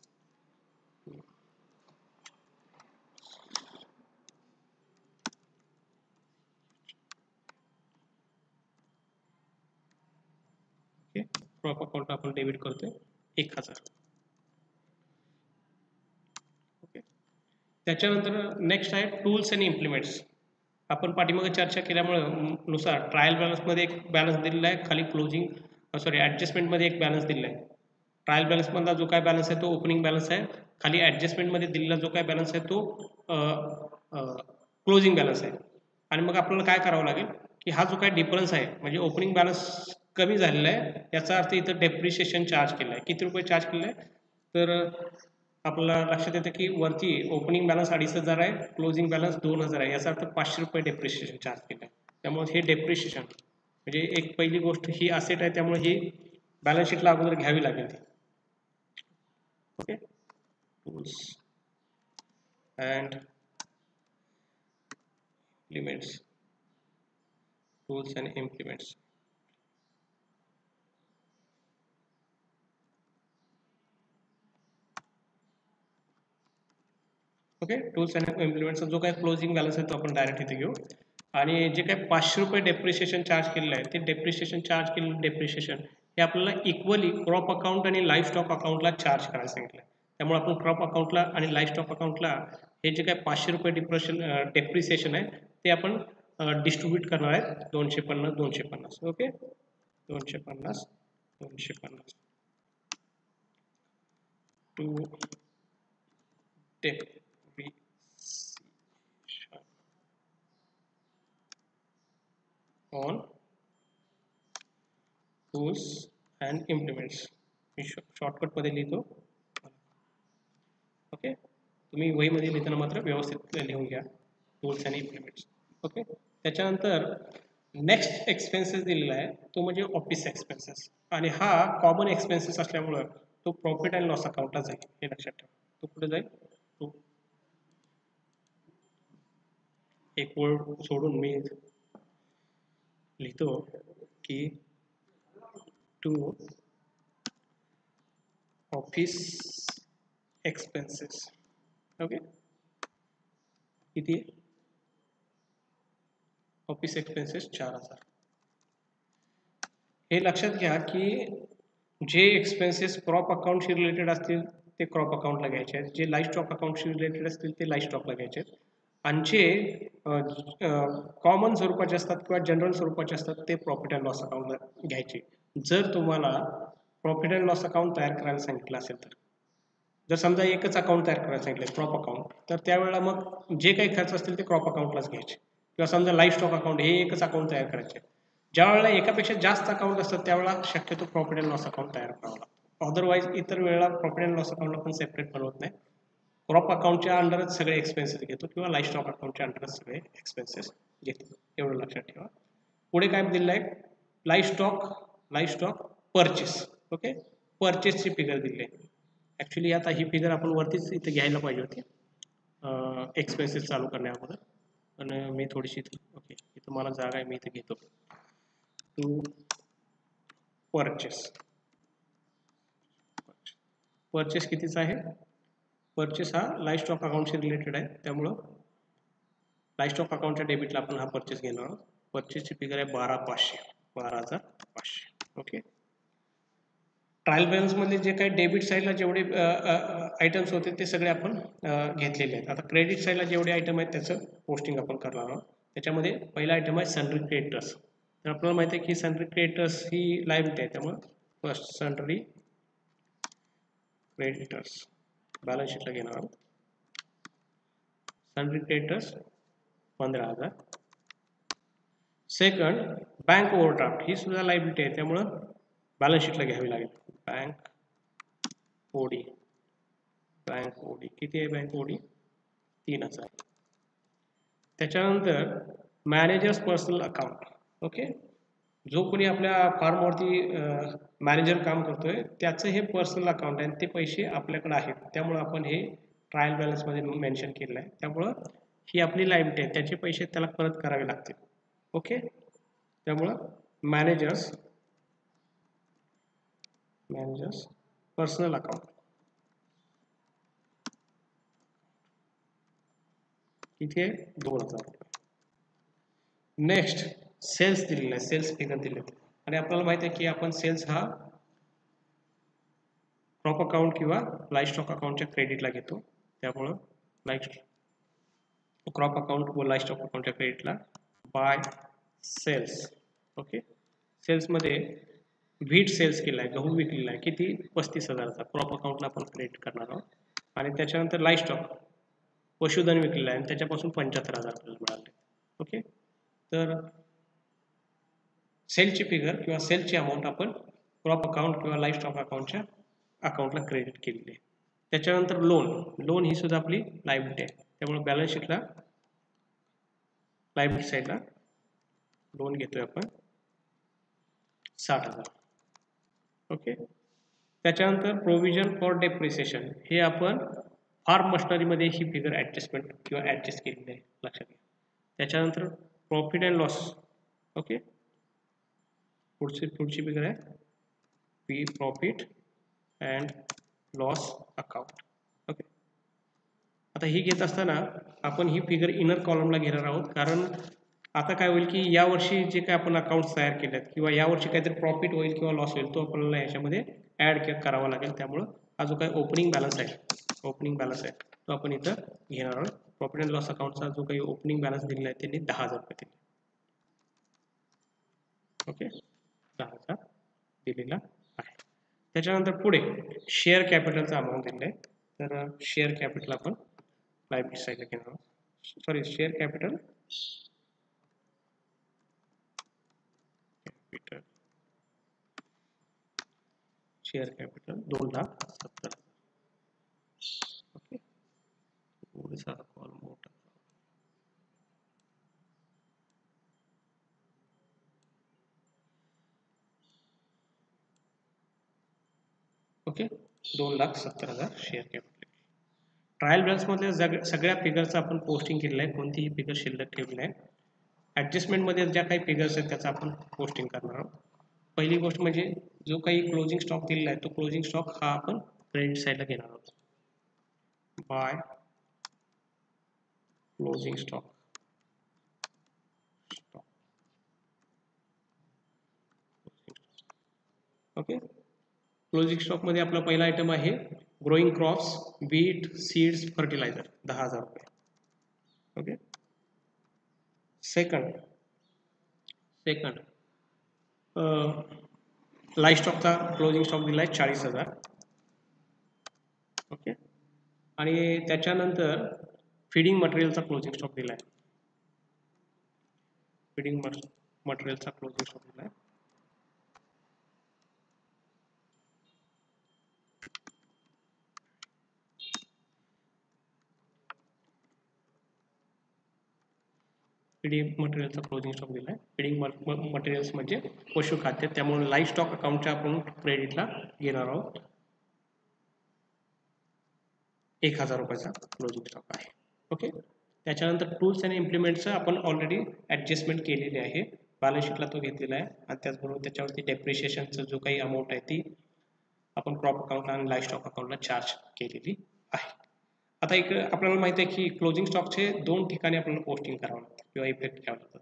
ओके. क्रॉप अकाउंटला आपण डेबिट करतोय 1,000. ओके. त्याच्यानंतर नेक्स्ट आहे टूल्स अँड इम्प्लिमेंट्स. आपण पाठीमागे चर्चा केल्यामुळे नुसार ट्रायल बॅलन्समध्ये एक बॅलन्स दिलेला आहे, खाली ॲडजस्टमेंटमध्ये एक बॅलन्स दिलेला आहे. ट्रायल बॅलन्समधला जो काय बॅलन्स आहे तो ओपनिंग बॅलन्स आहे, खाली ॲडजस्टमेंटमध्ये दिलेला जो काय बॅलन्स आहे तो क्लोजिंग बॅलन्स आहे. आणि मग आपल्याला काय करावं लागेल की हा जो काय डिफरन्स आहे, म्हणजे ओपनिंग बॅलन्स कमी झालेला आहे, याचा अर्थ इथं डेप्रिशिएशन चार्ज केला आहे. किती रुपये चार्ज केलं आहे तर आपल्याला लक्षात येतं की वरती ओपनिंग बॅलन्स 2,500 आहे, क्लोजिंग बॅलन्स 2,000 आहे, याचा अर्थ 500 रुपये डेप्रिशिएशन चार्ज केलं आहे. त्यामुळे हे डेप्रिशिएशन म्हणजे एक पहिली गोष्ट ही असेट आहे, त्यामुळे ही बॅलन्स शीटला अगोदर घ्यावी लागेल. Okay. Tools and implements, tools and implements. Okay. Tools and इम्प्लिमेंट्सचा जो काही क्लोजिंग बॅलन्स आहे तो आपण डायरेक्ट इथे घेऊ. आणि जे काही 500 रुपये डेप्रिशिएशन चार्ज केलेलं आहे, ते डेप्रिशिएशन चार्ज केलेलं डेप्रिशिएशन हे आपल्याला इक्वली क्रॉप अकाउंट आणि लाईफ स्टॉक अकाउंटला चार्ज करायला सांगितलं. त्यामुळे आपण क्रॉप अकाउंटला आणि लाईफ स्टॉक अकाउंटला हे जे काही 500 रुपये डेप्रिसिएशन आहे ते आपण डिस्ट्रीब्यूट करणार आहेत 250-250. Okay. 250-250 to on tools and implements. मी शॉर्टकट मध्ये लिहितो. ओके. तुम्ही वहीमध्ये लिहिताना मात्र व्यवस्थित लिहून घ्या, टूल्स अँड इम्प्लिमेंट्स. ओके. त्याच्यानंतर नेक्स्ट एक्सपेन्सेस दिलेला आहे तो म्हणजे ऑफिस एक्सपेन्सेस, आणि हा कॉमन एक्सपेन्सेस असल्यामुळं तो प्रॉफिट अँड लॉस अकाउंटला जाईल, हे लक्षात ठेवा. तो कुठे जाईल, तो एक वर्ड सोडून मी लिहितो की टू ऑफिस एक्सपेन्सेस. ओके. किती ऑफिस एक्सपेन्सेस 4,000. हे लक्षात घ्या की जे एक्सपेन्सेस क्रॉप अकाउंटशी रिलेटेड असतील ते क्रॉप अकाउंटला घ्यायचे आहेत, जे लाईफ स्टॉक अकाउंटशी रिलेटेड असतील ते लाईफ स्टॉकला घ्यायचे आहेत, आणि जे कॉमन स्वरूपाचे असतात किंवा जनरल स्वरूपाचे असतात ते प्रॉफिट अँड लॉस अकाउंटला घ्यायचे. जर तुम्हाला प्रॉफिट अँड लॉस अकाउंट तयार करायला सांगितलं असेल तर, जर समजा एकच अकाउंट तयार करायला सांगितलं क्रॉप अकाउंट, तर त्यावेळेला मग जे काही खर्च असतील ते क्रॉप अकाउंटलाच घ्यायचे. किंवा समजा लाईफ स्टॉक अकाउंट हे एकच अकाउंट तयार करायचे, ज्या वेळेला एकापेक्षा जास्त अकाउंट असतात त्यावेळेला शक्यतो प्रॉफिट अँड लॉस अकाउंट तयार करावं लागतं. अदरवाईज इतर वेळेला प्रॉफिट अँड लॉस अकाउंटला पण सेपरेट बनवत नाही, क्रॉप अकाउंटच्या अंडरच सगळे एक्सपेन्सेस घेतो किंवा लाईफ स्टॉक अकाउंटच्या अंडरच सगळे एक्सपेन्सेस घेतो, एवढं लक्षात ठेवा. पुढे काय दिलेलं आहे, लाईफ स्टॉक परचेस. ओके. परचेसची फिगर दिली आहे. ॲक्च्युली आता ही फिगर आपण वरतीच इथे घ्यायला पाहिजे होती एक्सपेन्सेस चालू करण्या अगोदर, पण मी थोडीशी ओके इथं मला जागा आहे, मी इथे घेतो. टू परचेस कितीचा आहे, परचेस हा लाईफ स्टॉक अकाउंटशी रिलेटेड आहे, त्यामुळं लाईफ स्टॉक अकाउंटच्या डेबिटला आपण हा परचेस घेणार आहोत. परचेसची फिगर आहे 12,500. ओके. ट्रायल बॅलन्समध्ये जे काही डेबिट साईडला जेवढे आयटम्स होते ते सगळे आपण घेतलेले आहेत. आता क्रेडिट साईडला जेवढे आयटम आहेत त्याचं पोस्टिंग आपण करणार आहोत. त्याच्यामध्ये पहिला आयटम आहे सनरी क्रेडिटर्स. तर आपल्याला माहिती आहे की सनरी क्रेडिटर्स ही लायबिलिटी आहे, त्यामुळे फर्स्ट सनरी क्रेडिटर्स बॅलन्स शीटला घेणार आहोत. Sundry creditors 15,000. Second bank overdraft ही सुद्धा लायबिलिटी आहे, त्यामुळं बॅलन्स शीटला घ्यावी लागेल. बँक ओडी किती आहे बँक ओडी? 3,000. त्याच्यानंतर मॅनेजर्स पर्सनल अकाउंट. ओके, जो कोणी आपल्या फार्मवरती मॅनेजर काम करतोय त्याचं हे पर्सनल अकाउंट आहे, ते पैसे आपल्याकडे आहेत, त्यामुळे आपण हे ट्रायल बॅलन्समध्ये मेन्शन केलेलं आहे. त्यामुळं ही आपली लायबिलिटी आहे, त्याचे पैसे त्याला परत करावे लागतील. ओके, त्यामुळं मॅनेजर्स पर्सनल अकाउंट किती आहे? 2,000. नेक्स्ट सेल्स दिलेला आहे, सेल्स फिगर दिले आणि आपल्याला माहिती आहे की आपण सेल्स हा क्रॉप अकाउंट किंवा लाईफ स्टॉक अकाउंटच्या क्रेडिटला घेतो, त्यामुळं क्रॉप अकाउंट व लाईफ स्टॉक अकाउंटच्या क्रेडिटला बाय सेल्स. ओके, सेल्समध्ये व्हीट सेल्स केला आहे, गहू विकलेला आहे, किती? 35,000चा क्रॉप अकाउंटला आपण क्रेडिट करणार आहोत. आणि त्याच्यानंतर लाईफ स्टॉक पशुधन विकलेलं आहे आणि त्याच्यापासून 75,000 मिळाले. ओके, तर सेलची फिगर किंवा सेलची अमाऊंट आपण क्रॉप अकाउंट किंवा लाईफ स्टॉक अकाउंटच्या अकाउंटला क्रेडिट केलेली आहे. त्याच्यानंतर लोन ही सुद्धा आपली लायबिलिटी आहे, त्यामुळे बॅलन्स शीटला लायबिलिटी साईडला लोन घेतोय आपण 60,000. ओके, त्याच्यानंतर प्रोव्हिजन फॉर डेप्रिसिएशन हे आपण फार्म मशिनरीमध्ये ही फिगर ॲडजस्टमेंट किंवा ॲडजस्ट केलेली आहे, लक्षात घ्या. त्याच्यानंतर प्रॉफिट अँड लॉस. ओके, पुढची फिगर आहे profit and loss account. Okay, आता ही घेत असताना आपण ही फिगर इनर कॉलमला घेणार आहोत, कारण आता काय होईल की यावर्षी जे काय आपण अकाउंट्स तयार केले आहेत किंवा यावर्षी काहीतरी प्रॉफिट होईल किंवा लॉस होईल तो आपल्याला याच्यामध्ये ॲड करावा लागेल. त्यामुळं हा जो काही ओपनिंग बॅलन्स आहे तो आपण इथं घेणार आहोत. प्रॉफिट अँड लॉस अकाउंटचा जो काही ओपनिंग बॅलन्स दिलेला आहे त्यांनी 10,000 रुपये दिले. ओके, 10,000 दिलेला आहे. त्याच्यानंतर पुढे शेअर कॅपिटलचा अमाऊंट दिलेला आहे, तर शेअर कॅपिटल आपण लायबिलिटी साईडला घेणार आहोत. Sorry, share capital share capital 2,70,000. Okay, थोडासा कॉल मोठा. Okay, 2,70,000 share capital. ट्रायल बॅलन्समध्ये सगळ्या फिगरचं आपण पोस्टिंग केलेलं आहे, कोणतीही फिगर शिल्लक ठेवली आहे. ॲडजस्टमेंटमध्ये ज्या काही फिगर्स आहेत त्याचं आपण पोस्टिंग करणार आहोत. पहिली गोष्ट म्हणजे जो काही क्लोजिंग स्टॉक दिलेला आहे तो क्लोजिंग स्टॉक हा आपण क्रेडिट साईडला घेणार आहोत. By closing stock. Okay, closing स्टॉकमध्ये आपला पहिला आयटम आहे growing crops, wheat, seeds, fertilizer 10,000 रुपये. ओके, सेकंड लाईफ स्टॉकचा क्लोजिंग स्टॉक दिला आहे 40,000. ओके, आणि त्याच्यानंतर फीडिंग मटेरियलचा क्लोजिंग स्टॉक दिला आहे. फीडिंग मटेरियलचा क्लोजिंग स्टॉक दिला आहे फीडिंग मटेरियलचा क्लोजिंग स्टॉक दिला आहे. फीडिंग मटेरियल्स म्हणजे पशुखाद्य, त्यामुळे लाईफ स्टॉक अकाउंटच्या आपण क्रेडिटला घेणार आहोत 1,000 रुपयाचा क्लोजिंग स्टॉक आहे. ओके, त्याच्यानंतर टूल्स आणि इम्प्लिमेंटचं आपण ऑलरेडी ॲडजस्टमेंट केलेली आहे, बॅलन्स शीटला तो घेतलेला आहे. आणि त्याचबरोबर त्याच्यावरती डेप्रिशिएशनचं जो काही अमाऊंट आहे ती आपण क्रॉप अकाउंट आणि लाईफ स्टॉक अकाउंटला चार्ज केलेली आहे. आता एक आपल्याला माहिती आहे की क्लोजिंग स्टॉकचे 2 ठिकाणी आपल्याला पोस्टिंग करावं लागतं किंवा इफेक्ट घ्यावं लागतं.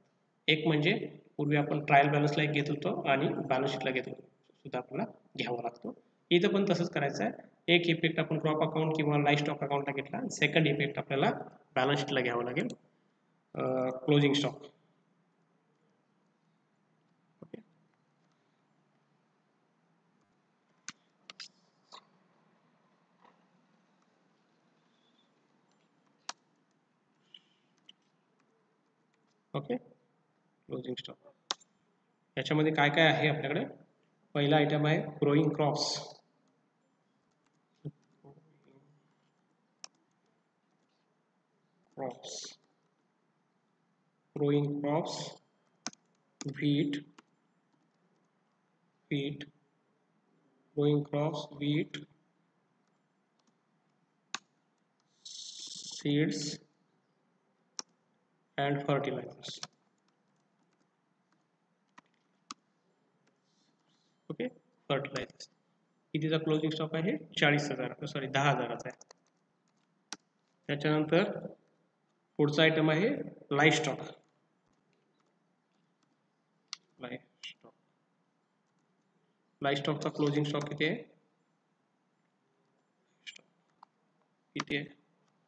एक म्हणजे पूर्वी आपण ट्रायल बॅलन्सला घेत होतो आणि बॅलन्स शीटला घेत होतो सुद्धा आपल्याला घ्यावा लागतो. इथं पण तसंच करायचं आहे. एक इफेक्ट आपण क्रॉप अकाउंट किंवा लाईफ स्टॉक अकाउंटला घेतला, सेकंड इफेक्ट आपल्याला बॅलन्स शीटला घ्यावं लागेल, closing stock. Okay, closing stock याच्यामध्ये काय काय आहे आपल्याकडे. पहिला आयटम आहे growing crops. growing crops, wheat, growing crops, wheat, seeds and fertilizers. Okay, fertilizers कितीचा क्लोजिंग स्टॉक आहे, 40,000, सॉरी 10,000चा आहे. त्याच्यानंतर पुढचा आयटम आहे लाईफ स्टॉक. लाईफ स्टॉकचा क्लोजिंग स्टॉक किती आहे,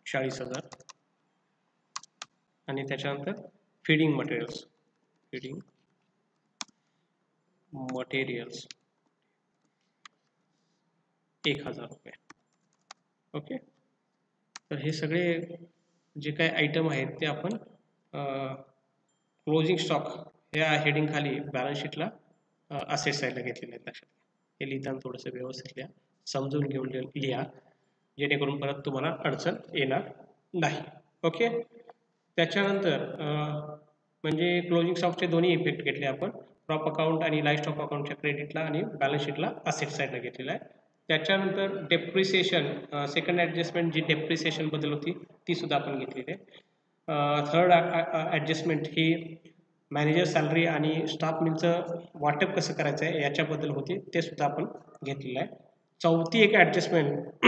40,000. आणि त्याच्यानंतर फीडिंग मटेरियल्स 1,000 रुपये. ओके, तर हे सगळे जे काही आयटम आहेत ते आपण क्लोजिंग स्टॉक या हेडिंग खाली बॅलन्स शीटला असेट साईडला घेतलेले आहेत. लक्षात हे लिहिताना थोडंसं व्यवस्थित लिहा, समजून घेऊन लिहा, जेणेकरून परत तुम्हाला अडचण येणार नाही. ओके, त्याच्यानंतर म्हणजे क्लोजिंग स्टॉकचे दोन्ही इफेक्ट घेतले आपण, क्रॉप अकाउंट आणि लाईफ स्टॉक अकाउंटच्या क्रेडिटला आणि बॅलन्स शीटला असेट साईडला घेतलेला आहे. त्याच्यानंतर डेप्रिसिएशन, सेकंड ॲडजस्टमेंट जी डेप्रिसिएशन बद्दल होती ती सुद्धा आपण घेतलेली आहे. थर्ड ॲडजस्टमेंट ही मॅनेजर सॅलरी आणि स्टाफ मिलचं वाटप कसं करायचं आहे याच्याबद्दल होती, ते सुद्धा आपण घेतलेलं आहे. चौथी एक ॲडजस्टमेंट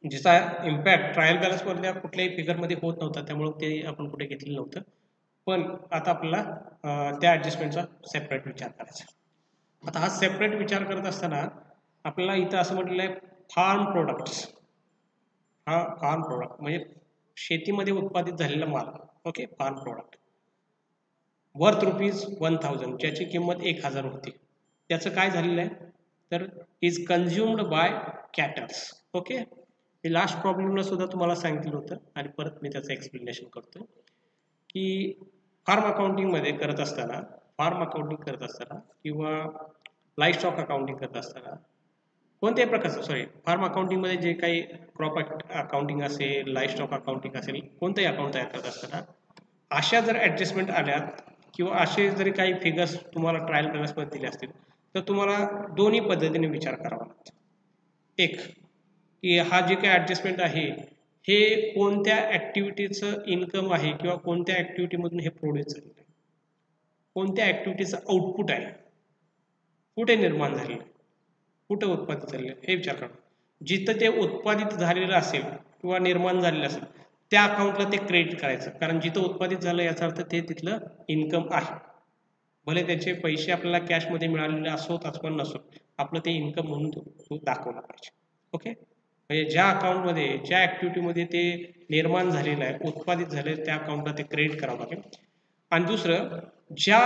जिचा इम्पॅक्ट ट्रायल बॅलन्समधल्या कुठल्याही फिगरमध्ये होत नव्हता, त्यामुळे ते आपण कुठे घेतलेलं नव्हतं. पण आता आपल्याला त्या ॲडजस्टमेंटचा सेपरेट विचार करायचा. आता हा सेपरेट विचार करत असताना आपल्याला इथं असं म्हटलेलं आहे फार्म प्रोडक्ट्स. हा फार्म प्रोडक्ट म्हणजे शेतीमध्ये उत्पादित झालेला माल. ओके, फार्म प्रोडक्ट वर्थ ₹1,000, ज्याची किंमत 1,000 होती. त्याचं काय झालेलं आहे तर is consumed by cattles. Okay, हे लास्ट प्रॉब्लेमला सुद्धा तुम्हाला सांगितलं होतं आणि परत मी त्याचं एक्सप्लेनेशन करतो की फार्म अकाउंटिंगमध्ये करत असताना, किंवा लाईफ स्टॉक अकाउंटिंग करत असताना कोणत्याही प्रकारचं फार्म अकाउंटिंगमध्ये जे काही क्रॉप अकाउंटिंग असेल, लाईफ स्टॉक अकाउंटिंग असेल, कोणतंही अकाउंट तयार करत असताना अशा जर ॲडजस्टमेंट आल्यात किंवा असे जरी काही फिगर्स तुम्हाला ट्रायल बॅलन्समध्ये दिले असतील तर तुम्हाला दोन्ही पद्धतीने विचार करावा लागतो. एक की हा जे काही ॲडजस्टमेंट आहे हे कोणत्या ॲक्टिव्हिटीचं इन्कम आहे किंवा कोणत्या ॲक्टिव्हिटीमधून हे प्रोड्यूस झालेलं आहे, कोणत्या ॲक्टिव्हिटीचं आउटपुट आहे, कुठे निर्माण झालेलं आहे, कुठे उत्पादित झालेलं आहे हे विचार करा. जिथं ते उत्पादित झालेलं असेल किंवा निर्माण झालेलं असेल त्या अकाउंटला ते क्रेडिट करायचं, कारण जिथं उत्पादित झालं याचा अर्थ ते तिथलं इन्कम आहे. भले त्याचे पैसे आपल्याला कॅशमध्ये मिळालेले असोत अथवा नसोत, आपलं ते इन्कम म्हणून तो दाखवला पाहिजे. ओके, म्हणजे ज्या अकाउंटमध्ये ज्या ॲक्टिव्हिटीमध्ये ते निर्माण झालेलं आहे, उत्पादित झाले, त्या अकाउंटला ते क्रेडिट करावं लागेल. आणि दुसरं, ज्या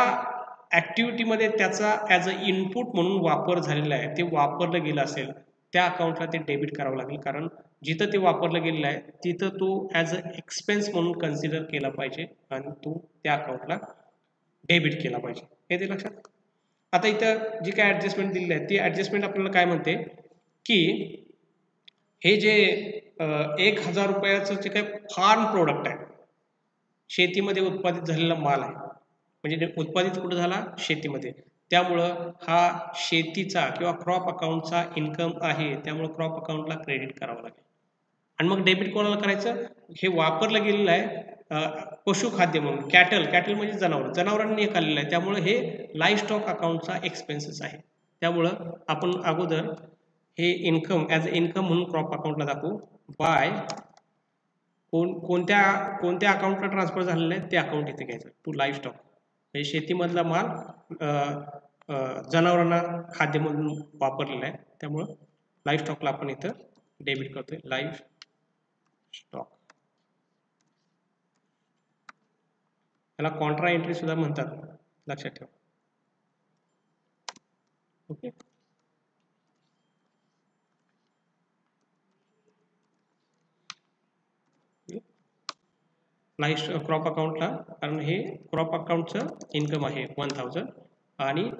ॲक्टिव्हिटीमध्ये त्याचा ॲज अ इनपुट म्हणून वापर झालेला आहे, ते वापरलं गेलं असेल त्या अकाउंटला ते डेबिट करावं लागेल, कारण जिथं ते वापरलं गेलेलं आहे तिथं तो ॲज अ एक्सपेन्स म्हणून कन्सिडर केला पाहिजे आणि तो त्या अकाउंटला डेबिट केला पाहिजे. हे ते लक्षात. आता इथं जी काय ॲडजस्टमेंट दिलेली आहे ती ॲडजस्टमेंट आपल्याला काय म्हणते की हे जे 1,000 रुपयाचं जे काही फार्म प्रोडक्ट आहे, शेतीमध्ये उत्पादित झालेला माल आहे, म्हणजे उत्पादित कुठं झाला, शेतीमध्ये, त्यामुळं हा शेतीचा किंवा क्रॉप अकाउंटचा इन्कम आहे, त्यामुळे क्रॉप अकाउंटला क्रेडिट करावं लागेल. आणि मग डेबिट कोणाला करायचं, हे वापरलं गेलेलं आहे पशुखाद्य म्हणून, कॅटल म्हणजे जनावरांनी हे खाल्लेलं आहे, त्यामुळे हे लाईफ स्टॉक अकाउंटचा एक्सपेन्सेस आहे. त्यामुळं आपण अगोदर हे इन्कम ॲज अ इन्कम म्हणून क्रॉप अकाउंटला दाखवू बाय कोणत्या अकाउंटला ट्रान्सफर झालेलं आहे ते अकाउंट इथे घ्यायचं, टू लाईफ स्टॉक. म्हणजे शेतीमधला माल जनावरांना खाद्य म्हणून वापरलेला आहे त्यामुळं लाईव्ह स्टॉकला आपण इथं डेबिट करतोय, लाईव्ह स्टॉक. त्याला कॉन्ट्रा एंट्री सुद्धा म्हणतात, लक्षात ठेवा. ओके. लाईव्ह क्रॉप अकाउंटला, कारण हे क्रॉप अकाउंटचं इन्कम आहे 1000 आणि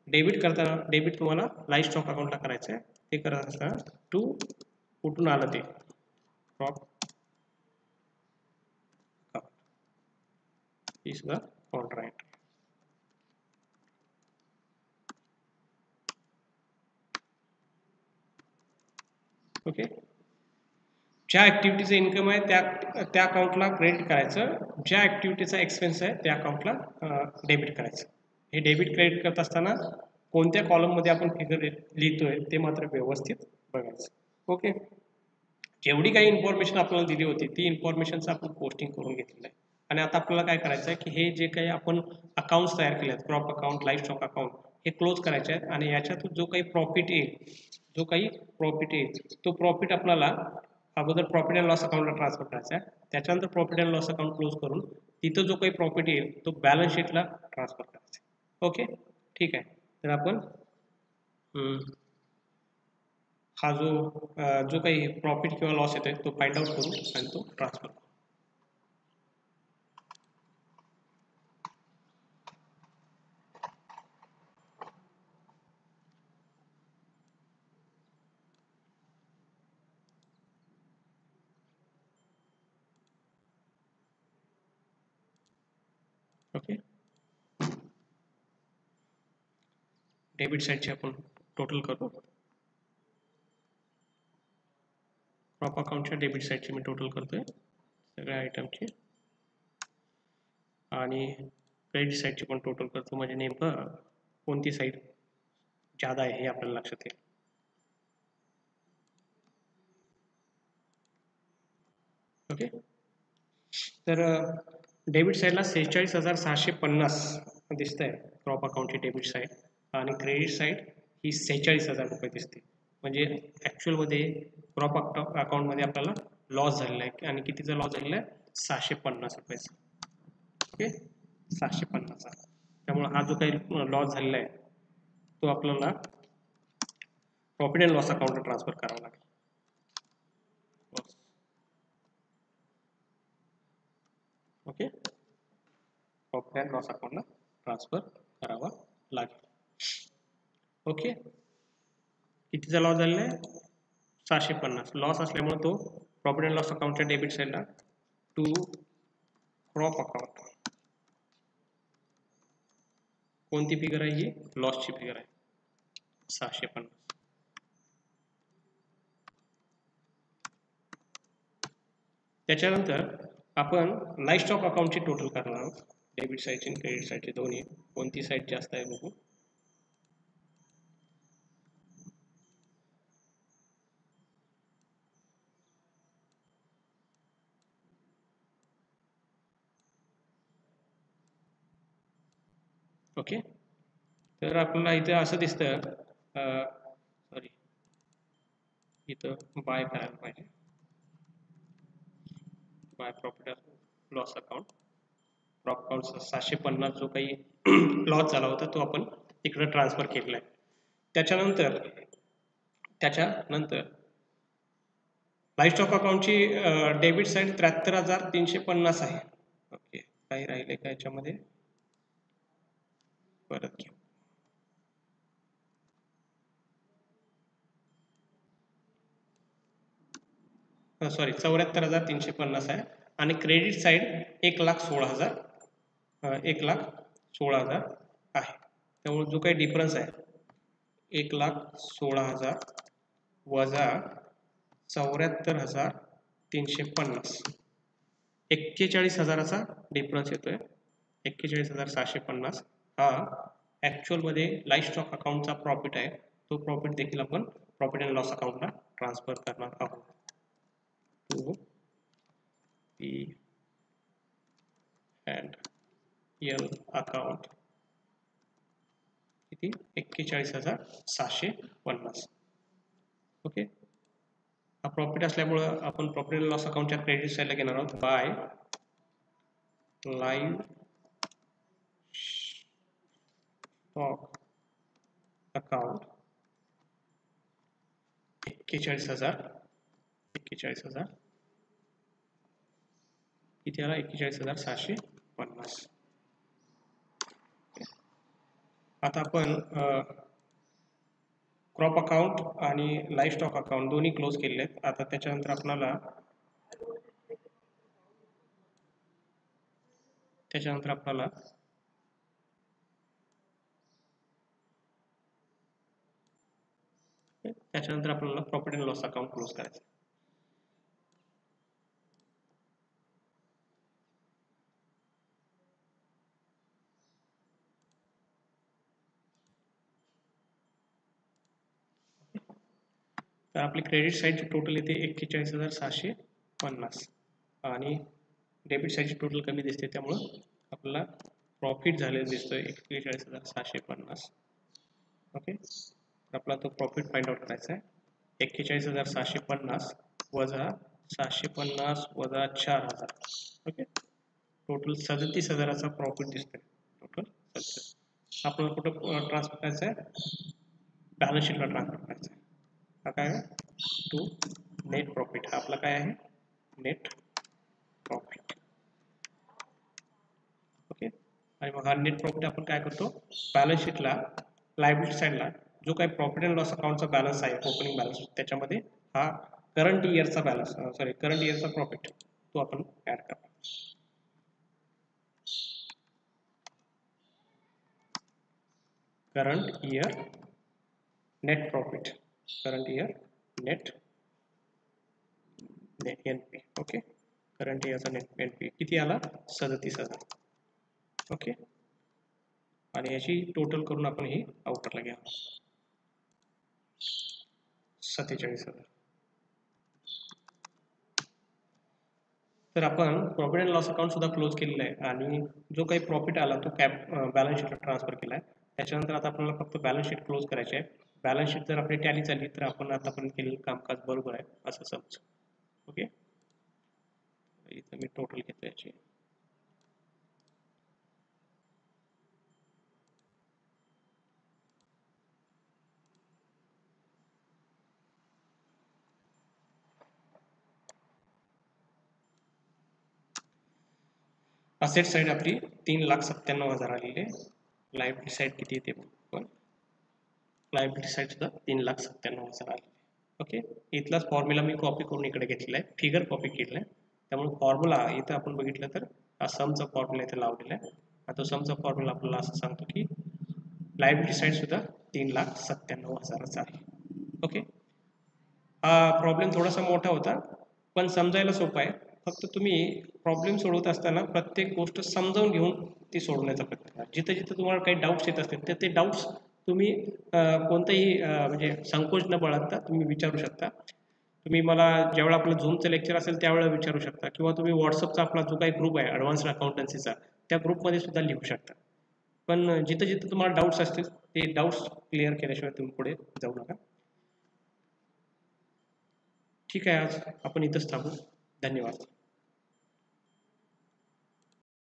डेबिट करताना, डेबिट तुम्हाला लाईव्ह स्टॉक अकाउंटला करायचं आहे. ते करत असताना कुठून आलं ते क्रॉप अकाउंट, ही सुद्धा कॉन्ट्रा एंट्री. ओके. ज्या ॲक्टिव्हिटीचं इन्कम आहे त्या अकाउंटला क्रेडिट करायचं, ज्या ॲक्टिव्हिटीचा एक्सपेन्स आहे त्या अकाउंटला डेबिट करायचं. हे डेबिट क्रेडिट करत असताना कोणत्या कॉलममध्ये आपण फिगर लिहितोय ते मात्र व्यवस्थित बघायचं. ओके. जेवढी काही इन्फॉर्मेशन आपल्याला दिली होती ती इन्फॉर्मेशनचं आपण पोस्टिंग करून घेतलेलं आहे. आणि आता आपल्याला काय करायचं आहे की हे जे काही आपण अकाउंट्स तयार केले आहेत, crop account, live stock account, हे क्लोज करायचे आहेत. आणि याच्यातून जो काही प्रॉफिट येईल तो प्रॉफिट आपल्याला अगोदर प्रॉफिट अँड लॉस अकाउंटला ट्रान्सफर करायचा आहे. त्याच्यानंतर profit and loss account close करून तिथं जो काही प्रॉफिट येईल तो बॅलन्स शीटला ट्रान्सफर करायचा. ओके, ठीक आहे. तर आपण हा जो काही प्रॉफिट किंवा लॉस येतोय तो फाइंड आउट करू आणि तो ट्रान्सफर करू. ओके. डेबिट साईडची आपण टोटल करतो. क्रॉप अकाउंटच्या डेबिट साईडची मी टोटल करतोय सगळ्या आयटमची, आणि क्रेडिट साईडची पण टोटल करतो. म्हणजे नेमकं कोणती साईड जादा आहे हे आपल्याला लक्षात येईल. ओके. तर डेबिट साईडला 46,650 दिसतंय क्रॉप अकाउंटची डेबिट साईड, आणि क्रेडिट साईड ही 46,000 रुपये दिसते. म्हणजे ॲक्च्युअलमध्ये क्रॉप अकाउंटमध्ये आपल्याला लॉस झालेला आहे. आणि कितीचा लॉस झालेला आहे? 650 रुपयाचा. ओके, 750चा. त्यामुळे हा जो काही लॉस झालेला आहे तो आपल्याला प्रॉफिट अँड लॉस अकाउंटला ट्रान्सफर करावा लागेल. ओके, प्रॉफिट अँड लॉस अकाउंटला ट्रान्सफर करावा लागेल. ओके, कितीचा लॉस झालेला आहे? 650. लॉस असल्यामुळे तो प्रॉफिट अँड लॉस अकाउंटच्या डेबिट साईडला टू क्रॉप अकाउंट. कोणती फिगर आहे ही? लॉसची फिगर आहे 650. त्याच्यानंतर आपण लाईव्ह स्टॉक अकाउंटची टोटल करणार आहोत, डेबिट साईडची आणि क्रेडिट साईडची दोन्ही. कोणती साईड जास्त आहे बघू. ओके, तर आपल्याला इथं असं दिसतं, सॉरी, इथं बाय करायला पाहिजे, by profit loss account. Crop account 750 जो काही लॉस झाला होता तो आपण इकडे ट्रान्सफर केलेला आहे. त्याच्यानंतर लाईव्ह स्टॉक अकाउंटची डेबिट साईड 73,350 आहे. ओके, काही राहिले का याच्यामध्ये? परत घेऊ. सॉरी, 74,350 आहे. आणि क्रेडिट साईड 1,16,000 आहे. त्यामुळे जो काही डिफरन्स आहे 1,16,000 वजा 74,350, 41,000चा डिफरन्स येतोय. 41,750 हा ॲक्च्युअलमध्ये लाईव्ह स्टॉक अकाउंटचा प्रॉफिट आहे. तो प्रॉफिट देखील आपण प्रॉफिट अँड लॉस अकाउंटला ट्रान्सफर करणार आहोत. To P and L account किती? 41,750. ओके, हा प्रॉफिट असल्यामुळं आपण प्रॉफिट अँड लॉस अकाउंटच्या क्रेडिट साईडला घेणार आहोत बाय लाईव्ह स्टॉक अकाउंट 41,000 किती आला 41,650. आता आपण क्रॉप अकाउंट आणि लाईव्ह स्टॉक अकाउंट दोन्ही क्लोज केलेले आहेत. आता त्याच्यानंतर आपल्याला profit and loss account close करायचं. तर आपली क्रेडिट साईडची टोटल येते 41,650 आणि डेबिट साईडची टोटल कमी दिसते, त्यामुळं आपल्याला प्रॉफिट झालेलं दिसतोय 41,650. ओके, तर आपला तो प्रॉफिट फाइंड आउट करायचा आहे. 41,650 वजा 650 वजा 4,000. ओके, टोटल 37,000चा प्रॉफिट दिसतोय. टोटल 37. आपल्याला कुठं ट्रान्सफर करायचं आहे? बॅलन्स शीटला ट्रान्सफर करायचं आहे. हा काय आहे? To net profit. हा आपला काय आहे? Net profit. ओके, आणि मग हा नेट प्रॉफिट आपण काय करतो? बॅलन्स शीटला लायबिलिटी साईडला जो काही प्रॉफिट अँड लॉस अकाउंटचा बॅलन्स आहे, ओपनिंग बॅलन्स, त्याच्यामध्ये हा करंट इयरचा प्रॉफिट तो आपण ऍड करतो. Current year net profit, current year net NP. Okay, current इयरचा नेट एनपी किती आला? 37,000. ओके, आणि याची टोटल करून आपण ही आउटरला घ्या 47,000. तर आपण प्रॉफिट अँड लॉस अकाउंट सुद्धा क्लोज केलेलं आहे आणि जो काही प्रॉफिट आला तो बॅलन्स शीटला ट्रान्सफर केला आहे. त्याच्यानंतर आता आपल्याला फक्त बॅलन्स शीट क्लोज करायची आहे. बॅलन्स शीट जर आपली टॅली झाली तर आपण आतापर्यंत केलेलं कामकाज बरोबर आहे असं समज. ओके, इथं मी टोटल घेतो याची. असेट साईड आपली 3,97,000 आलेली आहे. लायबिलिटी साईड किती येते पण लायबिलिटी साईड सुद्धा 3,97,000 आलेली. ओके, इथलाच फॉर्म्युला मी कॉपी करून इकडे घेतलेला आहे, फिगर कॉपी केलेला आहे. त्यामुळे फॉर्म्युला इथं आपण बघितलं तर हा समचा फॉर्म्युला इथे लावलेला आहे. आता समचा फॉर्म्युला आपल्याला असं सांगतो की लायबिलिटी साईड सुद्धा 3,97,000 आहे. ओके, हा प्रॉब्लेम थोडासा मोठा होता पण समजायला सोपा आहे. फक्त तुम्ही प्रॉब्लेम सोडवत असताना प्रत्येक गोष्ट समजावून घेऊन ती सोडवण्याचा प्रयत्न करा. जिथं जिथं तुम्हाला काही डाऊट्स येत असतील तर ते डाऊट्स तुम्ही कोणताही म्हणजे संकोच न बाळगता तुम्ही विचारू शकता. तुम्ही मला ज्यावेळेला आपलं झूमचं लेक्चर असेल त्यावेळेला विचारू शकता किंवा तुम्ही व्हॉट्सअपचा आपला जो काही ग्रुप आहे ॲडव्हान्स्ड अकाउंटन्सीचा त्या ग्रुपमध्ये सुद्धा लिहू शकता. पण जिथं जिथं तुम्हाला डाऊट्स असतील ते डाऊट्स क्लिअर केल्याशिवाय तुम्ही पुढे जाऊ नका. ठीक आहे, आज आपण इथंच थांबू. धन्यवाद.